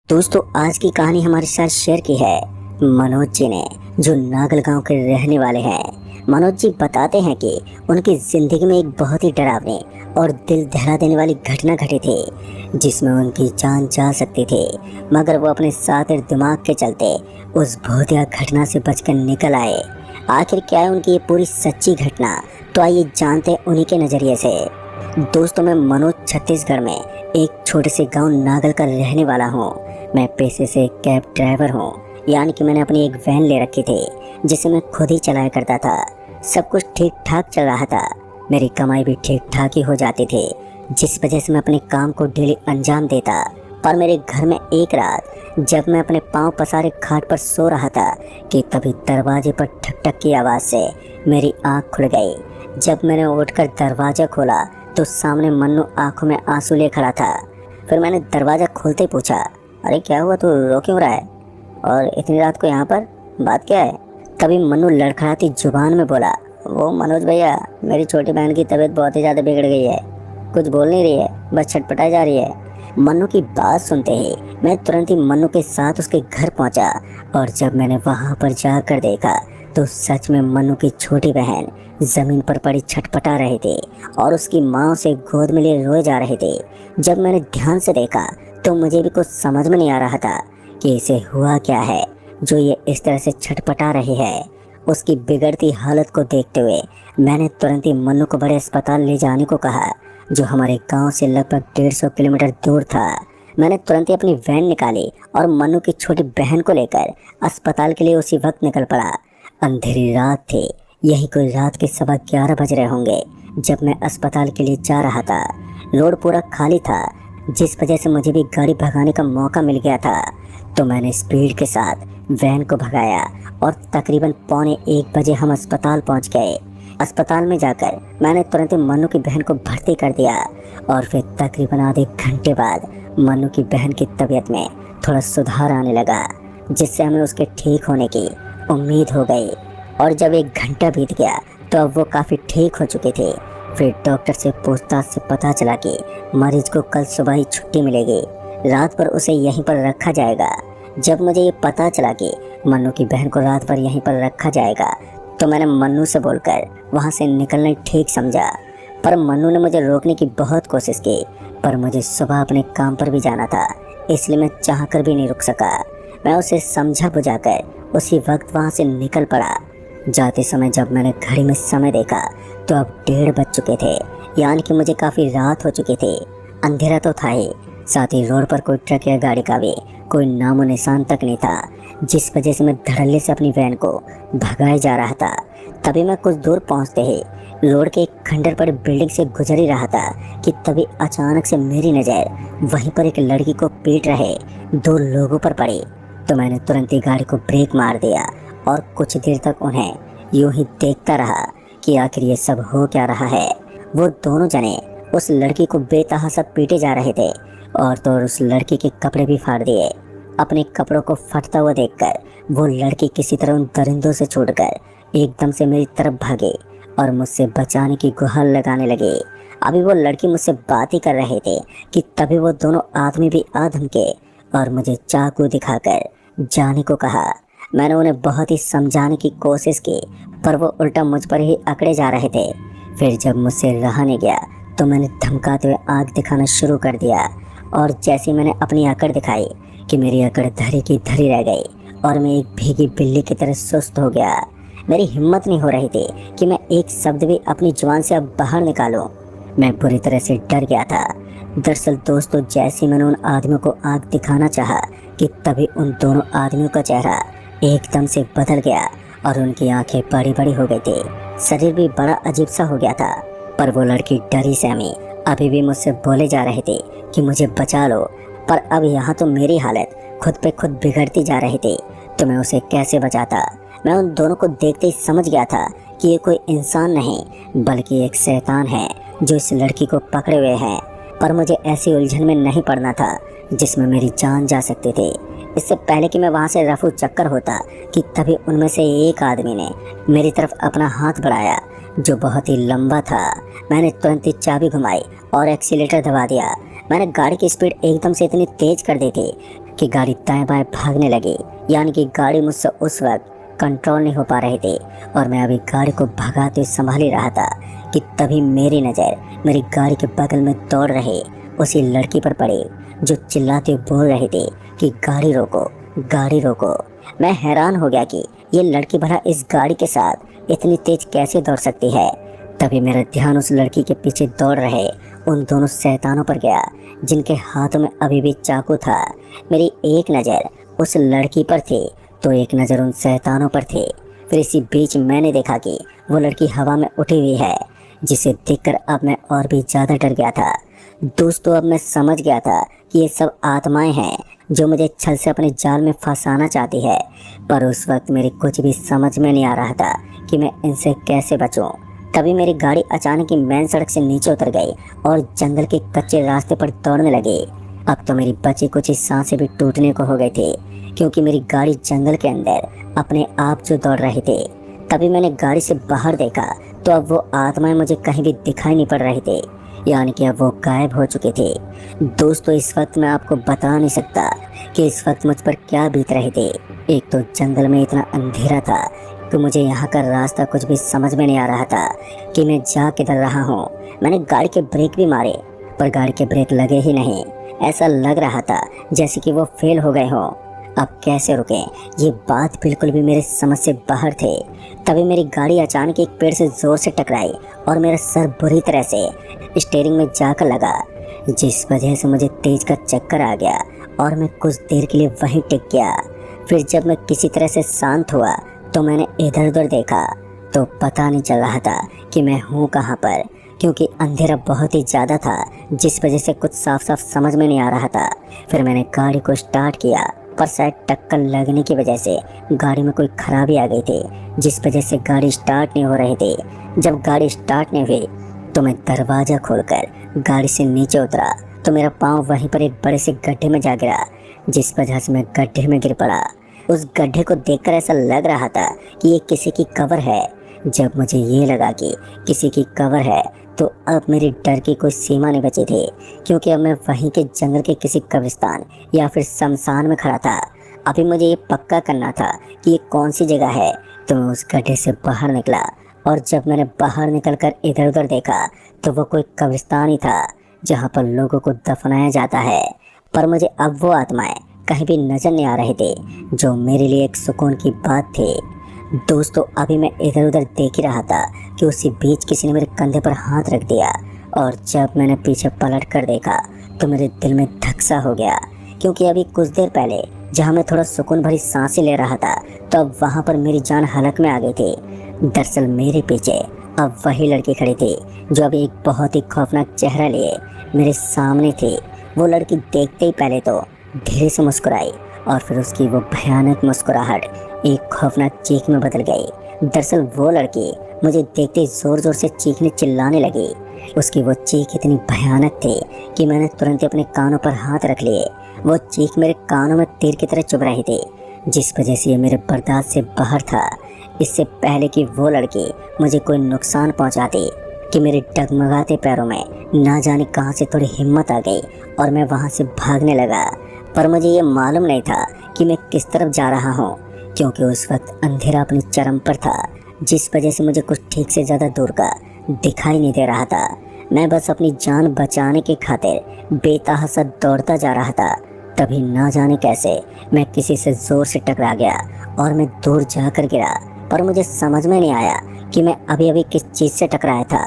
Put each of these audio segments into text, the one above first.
दोस्तों आज की कहानी हमारे साथ शेयर की है मनोज जी ने, जो नागल गांव के रहने वाले हैं। मनोज जी बताते हैं कि उनकी जिंदगी में एक बहुत ही डरावनी और दिल दहला देने वाली घटना घटी थी, जिसमें उनकी जान जा सकती थी, मगर वो अपने सातिर दिमाग के चलते उस भौतिक घटना से बचकर निकल आए। आखिर क्या है उनकी ये पूरी सच्ची घटना, तो आइए जानते हैं उन्हीं के नज़रिए से। दोस्तों मैं मनोज छत्तीसगढ़ में एक छोटे से गांव नागल का रहने वाला हूँ। मैं पेशे से कैब ड्राइवर हूँ, यानी कि मैंने अपनी एक वैन ले रखी थी जिसे मैं खुद ही चलाया करता था। सब कुछ ठीक ठाक चल रहा था, मेरी कमाई भी ठीक ठाक ही हो जाती थी, जिस वजह से मैं अपने काम को डेली अंजाम देता। पर मेरे घर में एक रात जब मैं अपने पाँव पसारे खाट पर सो रहा था कि तभी दरवाजे पर ठक ठक की आवाज़ से मेरी आँख खुल गई। जब मैंने उठकर दरवाज़ा खोला तो सामने मन्नू आंखों में आंसू ले खड़ा था। फिर मैंने दरवाज़ा खोलते पूछा, अरे क्या हुआ, तू रो क्यों रहा है और इतनी रात को यहाँ पर, बात क्या है? तभी मन्नू लड़खड़ाती जुबान में बोला, वो मनोज भैया, मेरी छोटी बहन की तबीयत बहुत ही ज़्यादा बिगड़ गई है, कुछ बोल नहीं रही है, बस छटपटाई जा रही है। मन्नू की बात सुनते ही मैं तुरंत ही मन्नू के साथ उसके घर पहुंचा, और जब मैंने वहां पर जाकर देखा तो सच में मन्नू की छोटी बहन जमीन पर पड़ी छटपटा रही थी और उसकी माँ उसे गोद में लिए रोए जा रहे थे। जब मैंने ध्यान से देखा तो मुझे भी कुछ समझ में नहीं आ रहा था कि इसे हुआ क्या है जो ये इस तरह से छटपटा रही है। उसकी बिगड़ती हालत को देखते हुए मैंने तुरंत ही मन्नू को बड़े अस्पताल ले जाने को कहा, जो हमारे गांव से लगभग 150 किलोमीटर दूर था। मैंने तुरंत ही अपनी वैन निकाली और मन्नू की छोटी बहन को लेकर अस्पताल के लिए उसी वक्त निकल पड़ा। अंधेरी रात थी, यही कोई रात के 11:15 बज रहे होंगे जब मैं अस्पताल के लिए जा रहा था। रोड पूरा खाली था, जिस वजह से मुझे भी गाड़ी भगाने का मौका मिल गया था, तो मैंने स्पीड के साथ वैन को भगाया और तकरीबन 1:45 बजे हम अस्पताल पहुंच गए। अस्पताल में जाकर मैंने तुरंत ही मन्नू की बहन को भर्ती कर दिया और फिर तकरीबन आधे घंटे बाद मन्नू की बहन की तबीयत में थोड़ा सुधार आने लगा, जिससे हमें उसके ठीक होने की उम्मीद हो गई। और जब 1 घंटा बीत गया तो अब वो काफ़ी ठीक हो चुके थे। फिर डॉक्टर से पूछताछ से पता चला कि मरीज को कल सुबह ही छुट्टी मिलेगी, रात भर उसे यहीं पर रखा जाएगा। जब मुझे ये पता चला कि मन्नू की बहन को रात भर यहीं पर रखा जाएगा तो मैंने मन्नू से बोलकर वहाँ से निकलना ठीक समझा। पर मन्नू ने मुझे रोकने की बहुत कोशिश की, पर मुझे सुबह अपने काम पर भी जाना था, इसलिए मैं चाहकर भी नहीं रुक सका। मैं उसे समझा बुझाकर उसी वक्त वहाँ से निकल पड़ा। जाते समय जब मैंने घड़ी में समय देखा तो अब 1:30 बज चुके थे, यानी कि मुझे काफ़ी रात हो चुकी थी। अंधेरा तो था ही, साथ ही रोड पर कोई ट्रक या गाड़ी का भी कोई नामो निशान तक नहीं था, जिस वजह से मैं धड़ल्ले से अपनी वैन को भगाए जा रहा था। तभी मैं कुछ दूर पहुंचते ही रोड के एक खंडर पर बिल्डिंग से गुजर ही रहा था कि तभी अचानक से मेरी नज़र वहीं पर एक लड़की को पीट रहे 2 लोगों पर पड़ी। तो मैंने तुरंत ही गाड़ी को ब्रेक मार दिया और कुछ देर तक उन्हें यूं ही देखता रहा कि आखिर ये सब हो क्या रहा है। वो दोनों जने उस लड़की को बेतहाशा पीटे जा रहे थे और तो उस लड़की के कपड़े भी फाड़ दिए। अपने कपड़ों को फटता हुआ देखकर वो लड़की किसी तरह उन दरिंदों से छूटकर एकदम से मेरी तरफ भागी और मुझसे बचाने की गुहार लगाने लगी। अभी वो लड़की मुझसे बात ही कर रहे थे कि तभी वो दोनों आदमी भी आ धमके और मुझे चाकू दिखाकर जाने को कहा। मैंने उन्हें बहुत ही समझाने की कोशिश की, पर वो उल्टा मुझ पर ही अकड़े जा रहे थे। फिर जब मुझसे रहा नहीं गया तो मैंने धमकाते हुए आग दिखाना शुरू कर दिया, और जैसे मैंने अपनी अकड़ दिखाई कि मेरी अकड़ धरी की धरी रह गई और मैं एक भीगी बिल्ली की तरह सुस्त हो गया। मेरी हिम्मत नहीं हो रही थी कि मैं एक शब्द भी अपनी जुबान से अब बाहर निकालूं। मैं बुरी तरह से डर गया था। दरअसल दोस्तों, जैसे मैंने उन आदमियों को आग दिखाना चाहा कि तभी उन दोनों आदमियों का चेहरा एकदम से बदल गया और उनकी आंखें बड़ी बड़ी हो गई थी, शरीर भी बड़ा अजीब सा हो गया था। पर वो लड़की डरी सहमी अभी भी मुझसे बोले जा रहे थे कि मुझे बचा लो। पर अब यहाँ तो मेरी हालत खुद पे खुद बिगड़ती जा रही थी, तो मैं उसे कैसे बचाता। मैं उन दोनों को देखते ही समझ गया था कि ये कोई इंसान नहीं बल्कि एक शैतान है जो इस लड़की को पकड़े हुए है। पर मुझे ऐसी उलझन में नहीं पड़ना था जिसमें मेरी जान जा सकती थी। इससे पहले कि मैं वहाँ से रफू चक्कर होता कि तभी उनमें से एक आदमी ने मेरी तरफ अपना हाथ बढ़ाया, जो बहुत ही लंबा था। मैंने तुरंत ही चाबी घुमाई और एक्सीलेटर दबा दिया। मैंने गाड़ी की स्पीड एकदम से इतनी तेज कर दी थी कि गाड़ी दाएं बाएं भागने लगी, यानी कि गाड़ी मुझसे उस वक्त कंट्रोल नहीं हो पा रही थी और मैं अभी गाड़ी को भगाते हुए संभाल ही रहा था कि तभी मेरी नज़र मेरी गाड़ी के बगल में दौड़ रही उसी लड़की पर पड़ी जो चिल्लाते हुए बोल रही थी कि गाड़ी रोको, गाड़ी रोको। मैं हैरान हो गया कि ये लड़की भला इस गाड़ी के साथ इतनी तेज कैसे दौड़ सकती है। तभी मेरा ध्यान उस लड़की के पीछे दौड़ रहे उन दोनों शैतानों पर गया जिनके हाथों में अभी भी चाकू था। मेरी एक नज़र उस लड़की पर थी तो एक नज़र उन शैतानों पर थी। फिर इसी बीच मैंने देखा कि वो लड़की हवा में उठी हुई है, जिसे देखकर अब मैं और भी ज़्यादा डर गया था। दोस्तों, अब मैं समझ गया था कि ये सब आत्माएं हैं जो मुझे छल से अपने जाल में फंसाना चाहती है, पर उस वक्त मेरी कुछ भी समझ में नहीं आ रहा था कि मैं इनसे कैसे बचूं। तभी मेरी गाड़ी अचानक ही मेन सड़क से नीचे उतर गई और जंगल के कच्चे रास्ते पर दौड़ने लगी। अब तो मेरी बची कुछ सांसें भी टूटने को हो गई थी, क्योंकि मेरी गाड़ी जंगल के अंदर अपने आप जो दौड़ रही थी। तभी मैंने गाड़ी से बाहर देखा तो अब वो आत्माएं मुझे कहीं भी दिखाई नहीं पड़ रही थी, यानी कि अब वो गायब हो चुकी थी। दोस्तों, इस वक्त मैं आपको बता नहीं सकता कि इस वक्त मुझ पर क्या बीत रही थी। एक तो जंगल में इतना अंधेरा था कि मुझे यहाँ का रास्ता कुछ भी समझ में नहीं आ रहा था कि मैं जा किधर रहा हूँ। मैंने गाड़ी के ब्रेक भी मारे पर गाड़ी के ब्रेक लगे ही नहीं। ऐसा लग रहा था जैसे कि वो फेल हो गए हों। अब कैसे रुकें, ये बात बिल्कुल भी मेरे समझ से बाहर थे। तभी मेरी गाड़ी अचानक एक पेड़ से जोर से टकराई और मेरा सर बुरी तरह से स्टीयरिंग में जाकर लगा, जिस वजह से मुझे तेज का चक्कर आ गया और मैं कुछ देर के लिए वहीं टिक गया। फिर जब मैं किसी तरह से शांत हुआ तो मैंने इधर उधर देखा तो पता नहीं चल रहा था कि मैं हूँ कहाँ पर, क्योंकि अंधेरा बहुत ही ज़्यादा था, जिस वजह से कुछ साफ साफ समझ में नहीं आ रहा था। फिर मैंने गाड़ी को स्टार्ट किया, पर शायद टक्कर लगने की वजह से गाड़ी में कोई खराबी आ गई थी, जिस वजह से गाड़ी स्टार्ट नहीं हो रही थी। जब गाड़ी स्टार्ट नहीं हुई तो मैं दरवाज़ा खोलकर गाड़ी से नीचे उतरा तो मेरा पाँव वहीं पर एक बड़े से गड्ढे में जा गिरा, जिस वजह से मैं गड्ढे में गिर पड़ा। उस गड्ढे को देखकर ऐसा लग रहा था कि ये किसी की कब्र है। जब मुझे ये लगा कि किसी की कब्र है तो अब मेरी डर की कोई सीमा नहीं बची थी, क्योंकि अब मैं वहीं के जंगल के किसी कब्रिस्तान या फिर शमशान में खड़ा था। अभी मुझे ये पक्का करना था कि ये कौन सी जगह है। तो मैं उस गड्ढे से बाहर निकला और जब मैंने बाहर निकलकर इधर उधर देखा तो वो कोई कब्रिस्तान ही था जहाँ पर लोगों को दफनाया जाता है। पर मुझे अब वो आत्माएं कहीं भी नजर नहीं आ रही थी, जो मेरे लिए एक सुकून की बात थी। दोस्तों, अभी मैं इधर उधर देख ही रहा था कि उसी बीच किसी ने मेरे कंधे पर हाथ रख दिया और जब मैंने पीछे पलट कर देखा तो मेरे दिल में धक्सा हो गया, क्योंकि अभी कुछ देर पहले जहाँ मैं थोड़ा सुकून भरी सांसें ले रहा था तो अब वहाँ पर मेरी जान हलक में आ गई थी। दरअसल मेरे पीछे अब वही लड़की खड़ी थी जो अभी एक बहुत ही खौफनाक चेहरा लिए मेरे सामने थी। वो लड़की देखते ही पहले तो धीरे से मुस्कुराई और फिर उसकी वो भयानक मुस्कुराहट एक खौफनाक चीख में बदल गई। दरअसल वो लड़की मुझे देखते ही जोर जोर से चीखने चिल्लाने लगी। उसकी वो चीख इतनी भयानक थी कि मैंने तुरंत ही अपने कानों पर हाथ रख लिए। वो चीख मेरे कानों में तीर की तरह चुभ रही थी, जिस वजह से ये मेरे बर्दाश्त से बाहर था। इससे पहले कि वो लड़की मुझे कोई नुकसान पहुंचाती कि मेरे डगमगाते पैरों में ना जाने कहां से थोड़ी हिम्मत आ गई और मैं वहां से भागने लगा। पर मुझे ये मालूम नहीं था कि मैं किस तरफ जा रहा हूँ, क्योंकि उस वक्त अंधेरा अपनी चरम पर था, जिस वजह से मुझे कुछ ठीक से ज़्यादा दूर का दिखाई नहीं दे रहा था। मैं बस अपनी जान बचाने की खातिर बेतहाशा दौड़ता जा रहा था। तभी ना जाने कैसे मैं किसी से ज़ोर से टकरा गया और मैं दूर जाकर गिरा, पर मुझे समझ में नहीं आया कि मैं अभी अभी किस चीज़ से टकराया था।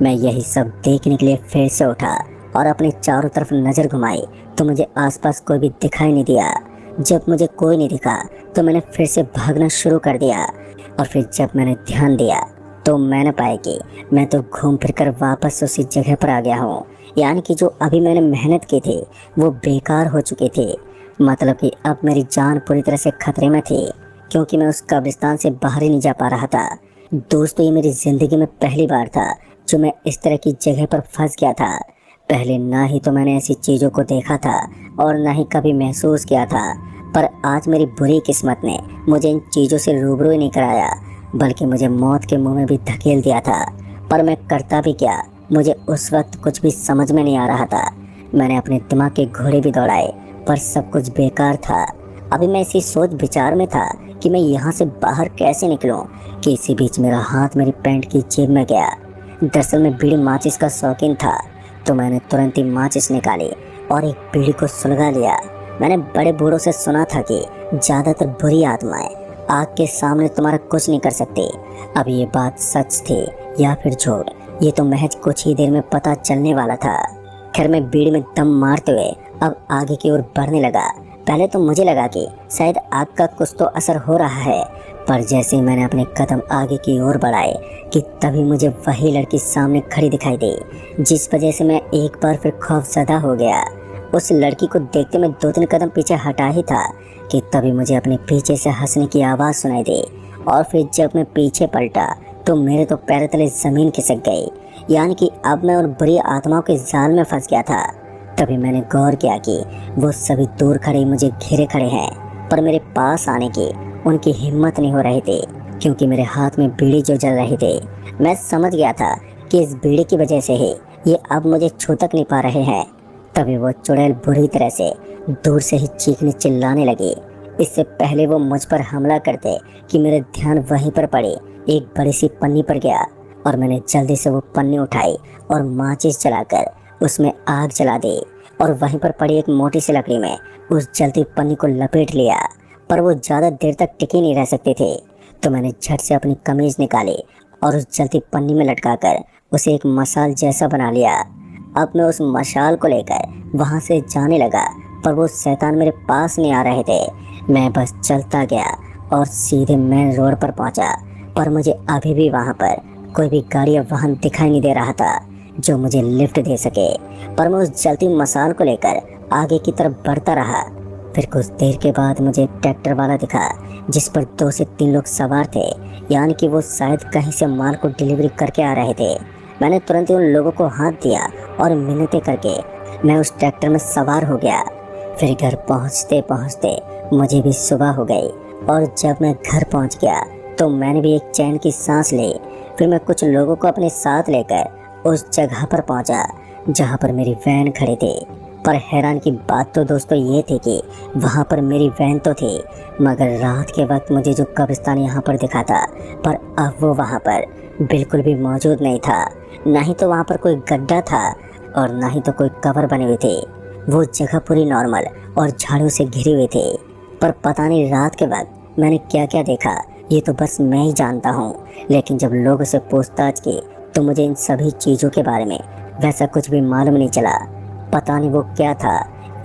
मैं यही सब देखने के लिए फिर से उठा और अपने चारों तरफ नज़र घुमाई तो मुझे आसपास कोई भी दिखाई नहीं दिया। जब मुझे कोई नहीं दिखा तो मैंने फिर से भागना शुरू कर दिया और फिर जब मैंने ध्यान दिया तो मैंने पाया कि मैं तो घूम फिर कर वापस उसी जगह पर आ गया हूँ, यानी कि जो अभी मैंने मेहनत की थी वो बेकार हो चुकी थी। मतलब कि अब मेरी जान पूरी तरह से खतरे में थी, क्योंकि मैं उस कब्रिस्तान से बाहर ही नहीं जा पा रहा था। दोस्तों, ये मेरी ज़िंदगी में पहली बार था जो मैं इस तरह की जगह पर फंस गया था। पहले ना ही तो मैंने ऐसी चीज़ों को देखा था और ना ही कभी महसूस किया था, पर आज मेरी बुरी किस्मत ने मुझे इन चीज़ों से रूबरू ही नहीं कराया, बल्कि मुझे मौत के मुंह में भी धकेल दिया था। पर मैं करता भी क्या, मुझे उस वक्त कुछ भी समझ में नहीं आ रहा था। मैंने अपने दिमाग के घोड़े भी दौड़ाए, पर सब कुछ बेकार था। अभी मैं इसी सोच विचार में था कि मैं यहाँ से बाहर कैसे निकलूं कि इसी बीच मेरा हाथ मेरी पैंट की जेब में गया। दरअसल मैं बीड़ी माचिस का शौकीन था, तो मैंने तुरंत ही माचिस निकाली और एक बीड़ी को सुलगा लिया। मैंने बड़े बूढ़ों से सुना था कि ज़्यादातर बुरी आत्माएं आग के सामने तुम्हारा कुछ नहीं कर सकती। अब ये बात सच थी या फिर झूठ, ये तो महज कुछ ही देर में पता चलने वाला था। खैर मैं बीड़ी में दम मारते हुए अब आगे की ओर बढ़ने लगा। पहले तो मुझे लगा कि शायद आग का कुछ तो असर हो रहा है, पर जैसे ही मैंने अपने कदम आगे की ओर बढ़ाए कि तभी मुझे वही लड़की सामने खड़ी दिखाई दी, जिस वजह से मैं एक बार फिर खौफजदा हो गया। उस लड़की को देखते मैं 2-3 कदम पीछे हटा ही था कि तभी मुझे अपने पीछे से हंसने की आवाज़ सुनाई दी। और फिर जब मैं पीछे पलटा तो मेरे तो पैर तले ज़मीन खिसक गई, यानी कि अब मैं उन बुरी आत्माओं के जाल में फंस गया था। तभी मैंने गौर किया कि वो सभी दूर खड़े मुझे घेरे खड़े हैं, पर मेरे पास आने की उनकी हिम्मत नहीं हो रही थी, क्योंकि मेरे हाथ में बीड़ी जो जल रही थी। मैं समझ गया था कि इस बीड़ी की वजह से ही ये अब मुझे छू तक नहीं पा रहे हैं। तभी वो चुड़ैल बुरी तरह से दूर से ही चीखने चिल्लाने लगी। इससे पहले वो मुझ पर हमला करते कि मेरा ध्यान वहीं पर पड़ी एक बड़ी सी पन्नी पर गया, और मैंने जल्दी से वो पन्नी उठाई और माचिस जलाकर उसमें आग जला दी और वहीं पर पड़ी एक मोटी सी लकड़ी में उस जलती पन्नी को लपेट लिया। पर वो ज़्यादा देर तक टिकी नहीं रह सकती थी, तो मैंने झट से अपनी कमीज निकाली और उस जलती पन्नी में लटकाकर उसे एक मशाल जैसा बना लिया। अब मैं उस मशाल को लेकर वहाँ से जाने लगा, पर वो शैतान मेरे पास नहीं आ रहे थे। मैं बस चलता गया और सीधे मेन रोड पर पहुँचा, पर मुझे अभी भी वहाँ पर कोई भी गाड़ी या वाहन दिखाई नहीं दे रहा था जो मुझे लिफ्ट दे सके। पर मैं उस जलती मशाल को लेकर आगे की तरफ बढ़ता रहा। फिर कुछ देर के बाद मुझे एक ट्रैक्टर वाला दिखा, जिस पर 2 से 3 लोग सवार थे, यानी कि वो शायद कहीं से माल को डिलीवरी करके आ रहे थे। मैंने तुरंत ही उन लोगों को हाथ दिया और मिन्नतें करके मैं उस ट्रैक्टर में सवार हो गया। फिर घर पहुंचते पहुंचते मुझे भी सुबह हो गई, और जब मैं घर पहुंच गया तो मैंने भी एक चैन की सांस ली। फिर मैं कुछ लोगों को अपने साथ लेकर उस जगह पर पहुंचा जहां पर मेरी वैन खड़ी थी। पर हैरान की बात तो दोस्तों ये थी कि वहां पर मेरी वैन तो थी, मगर रात के वक्त मुझे जो कब्रिस्तान यहाँ पर दिखा था, पर अब वो वहाँ पर बिल्कुल भी मौजूद नहीं था। ना ही तो वहाँ पर कोई गड्ढा था और ना ही तो कोई कब्र बनी हुई थी। वो जगह पूरी नॉर्मल और झाड़ियों से घिरी हुई थी। पर पता नहीं रात के वक्त मैंने क्या क्या देखा, ये तो बस मैं ही जानता हूँ। लेकिन जब लोगों से पूछताछ की तो मुझे इन सभी चीज़ों के बारे में वैसा कुछ भी मालूम नहीं चला। पता नहीं वो क्या था,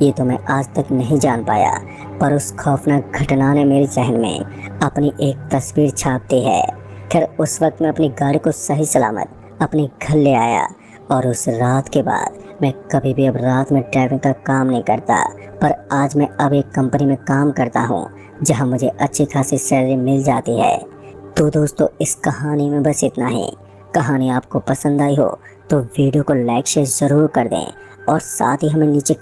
ये तो मैं आज तक नहीं जान पाया। पर उस खौफनाक घटना ने मेरे जहन में अपनी एक तस्वीर छाप दी है। खैर उस वक्त मैं अपनी गाड़ी को सही सलामत अपने घर ले आया, और उस रात के बाद मैं कभी भी अब रात में ड्राइविंग का काम नहीं करता। पर आज मैं अब एक कंपनी में काम करता हूँ जहाँ मुझे अच्छी खासी सैलरी मिल जाती है। तो दोस्तों इस कहानी में बस इतना ही। कहानी आपको पसंद आई हो तो वीडियो को लाइक शेयर ज़रूर कर दें, और साथ ही हमें नीचे